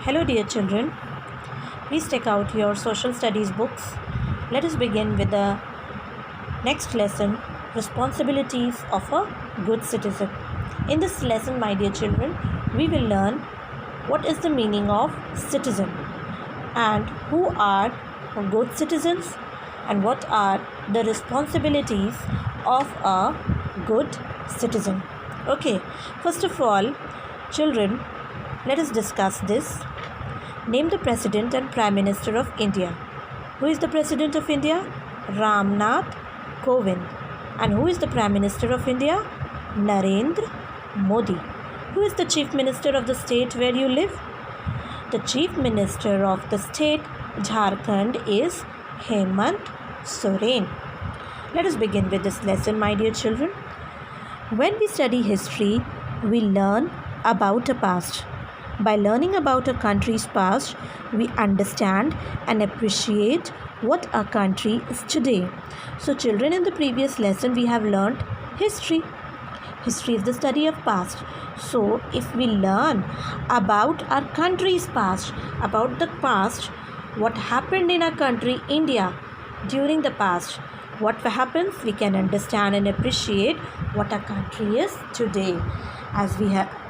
Hello, dear children. Please take out your social studies books. Let us begin with the next lesson, Responsibilities of a Good Citizen. In this lesson, my dear children, we will learn what is the meaning of citizen and who are good citizens and what are the responsibilities of a good citizen. Okay, first of all, children, let us discuss this. Name the President and Prime Minister of India. Who is the President of India? Ramnath Kovind. And who is the Prime Minister of India? Narendra Modi. Who is the Chief Minister of the state where you live? The Chief Minister of the state Jharkhand is Hemant Soren. Let us begin with this lesson, my dear children. When we study history, we learn about a past. By learning about a country's past, we understand and appreciate what a country is today. So, children, in the previous lesson, we have learned history. History is the study of past. So, if we learn about our country's past, about the past, what happened in our country, India, during the past, what happens, we can understand and appreciate what our country is today. As we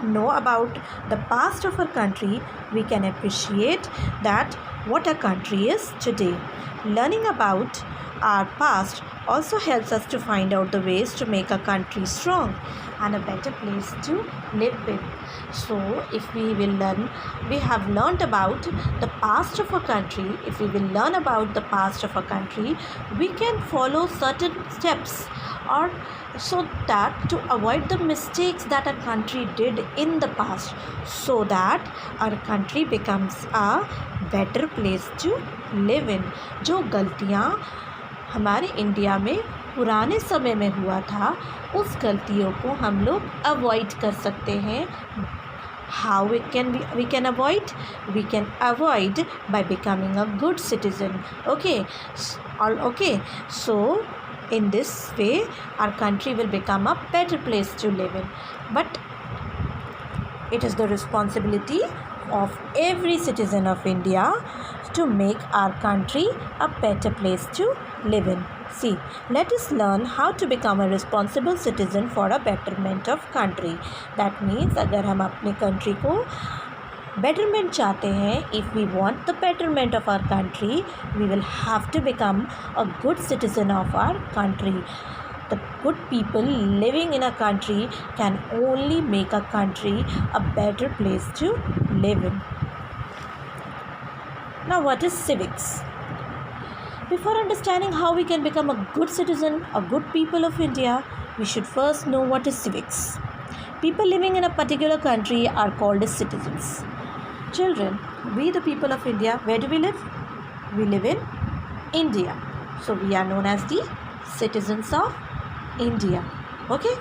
know about the past of our country, we can appreciate that what our country is today. Learning about our past also helps us to find out the ways to make our country strong and a better place to live in. So, if we have learned about the past of a country, if we will learn about the past of a country, we can follow certain steps or so that to avoid the mistakes that our country did in the past, so that our country becomes a better place to live in. जो गलतियाँ हमारे India में पुराने समय में हुआ था, उस गलतियों को हम लोग अवॉइड कर सकते हैं. How we can avoid? We can avoid by becoming a good citizen. Okay. So in this way, our country will become a better place to live in. But it is the responsibility of every citizen of India to make our country a better place to live in. See, let us learn how to become a responsible citizen for a betterment of country. That means अगर हम अपने country को betterment चाहते हैं, if we want the betterment of our country, we will have to become a good citizen of our country. The good people living in a country can only make a country a better place to live in. Now, what is civics? Before understanding how we can become a good citizen, a good people of India, we should first know what is civics. People living in a particular country are called as citizens. Children, we the people of India, where do we live? We live in India. So, we are known as the citizens of India. Okay?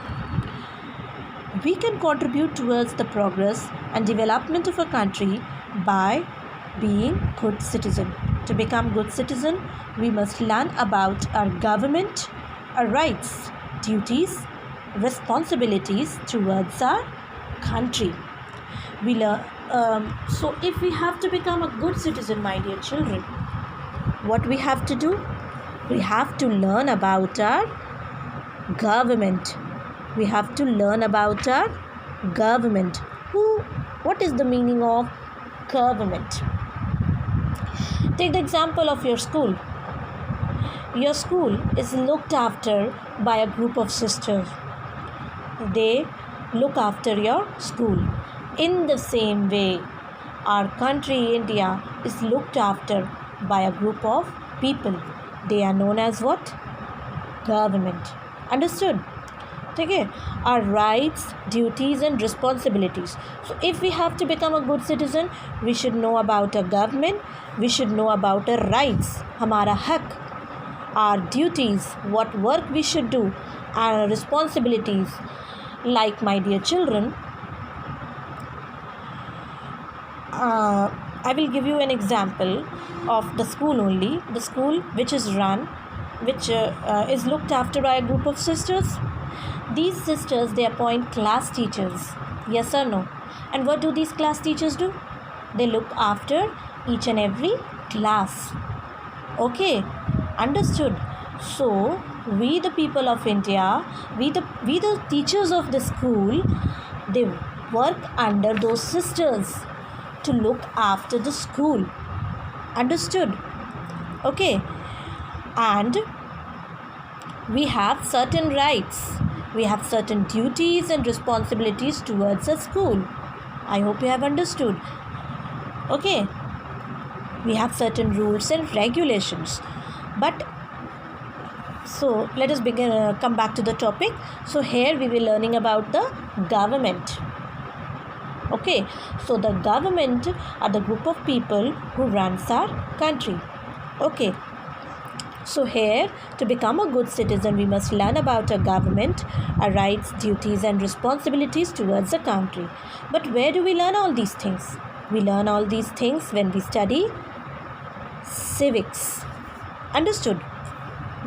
We can contribute towards the progress and development of a country by being good citizen. To become good citizen, we must learn about our government, our rights, duties, responsibilities towards our country. So if we have to become a good citizen, my dear children, what we have to do? We have to learn about our government. We have to learn about our government. What is the meaning of government? Take the example of your school. Your school is looked after by a group of sisters. They look after your school. In the same way, our country, India, is looked after by a group of people. They are known as what? Government. Understood? Okay. Our rights, duties and responsibilities. So if we have to become a good citizen, we should know about our government, we should know about our rights, हमारा हक, our duties, what work we should do, our responsibilities. Like, my dear children, I will give you an example of the school only. The school which is looked after by a group of sisters. These sisters, they appoint class teachers. Yes or no? And what do these class teachers do? They look after each and every class. Okay, understood. So we the people of India, we the teachers of the school, they work under those sisters to look after the school. Understood? Okay, and we have certain rights. We have certain duties and responsibilities towards a school. I hope you have understood. Okay, we have certain rules and regulations. But so let us begin. Come back to the topic. So here we will learning about the government. Okay, so the government are the group of people who runs our country. Okay, so here to become a good citizen, we must learn about our government, our rights, duties, and responsibilities towards the country. But where do we learn all these things? We learn all these things when we study civics. Understood?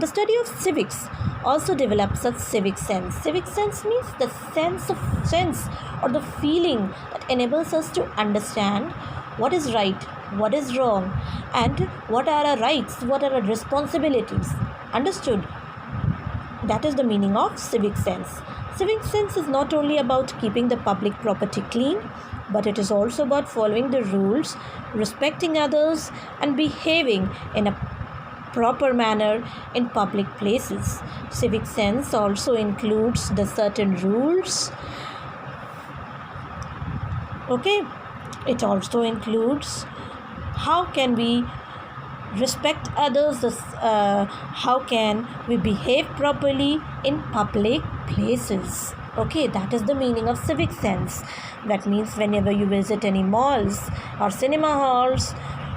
The study of civics also develops a civic sense. Civic sense means the sense or the feeling that enables us to understand what is right, what is wrong, and what are our rights, what are our responsibilities. Understood? That is the meaning of civic sense. Civic sense is not only about keeping the public property clean, but it is also about following the rules, respecting others, and behaving in a proper manner in public places. Civic sense also includes the certain rules. Okay, it also includes how can we respect others, how can we behave properly in public places. Okay, that is the meaning of civic sense. That means whenever you visit any malls or cinema halls,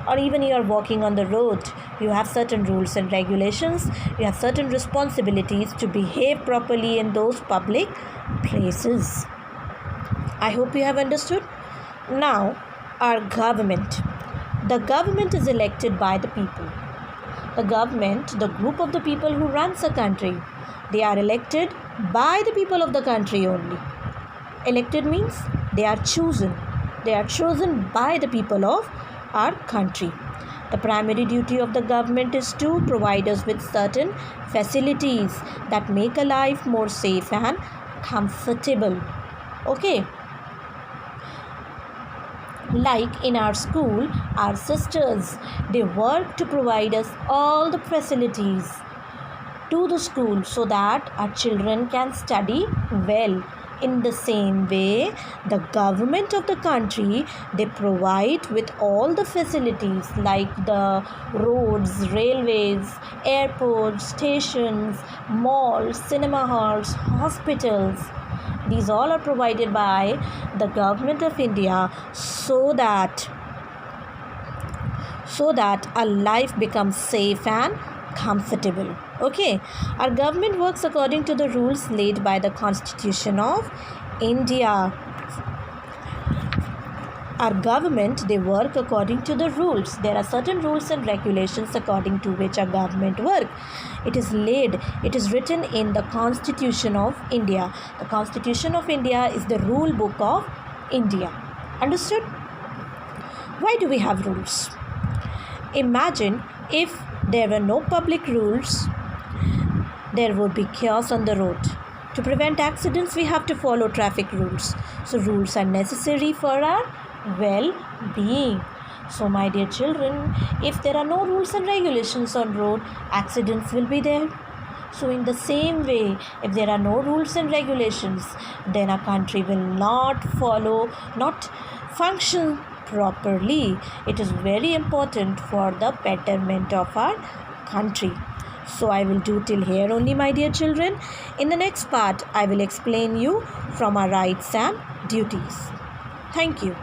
or even you are walking on the road, you have certain rules and regulations, you have certain responsibilities to behave properly in those public places. I hope you have understood. Now, our government. The government is elected by the people. The government, the group of the people who runs a country, they are elected by the people of the country only. Elected means they are chosen. They are chosen by the people of our country. The primary duty of the government is to provide us with certain facilities that make a life more safe and comfortable. Okay. Like in our school, our sisters, they work to provide us all the facilities to the school so that our children can study well. In the same way, the government of the country, they provide with all the facilities like the roads, railways, airports, stations, malls, cinema halls, hospitals. These all are provided by the government of India so that our life becomes safe and comfortable. Okay, our government works according to the rules laid by the Constitution of India. Our government, they work according to the rules. There are certain rules and regulations according to which our government work. It is written in the Constitution of India. The Constitution of India is the rule book of India. Understood? Why do we have rules? Imagine if there were no public rules, there would be chaos on the road. To prevent accidents, we have to follow traffic rules. So rules are necessary for our well-being. So my dear children, if there are no rules and regulations on road, accidents will be there. So in the same way, if there are no rules and regulations, then our country will not function properly. It is very important for the betterment of our country. So I will do till here only, my dear children. In the next part, I will explain you from our rights and duties. Thank you.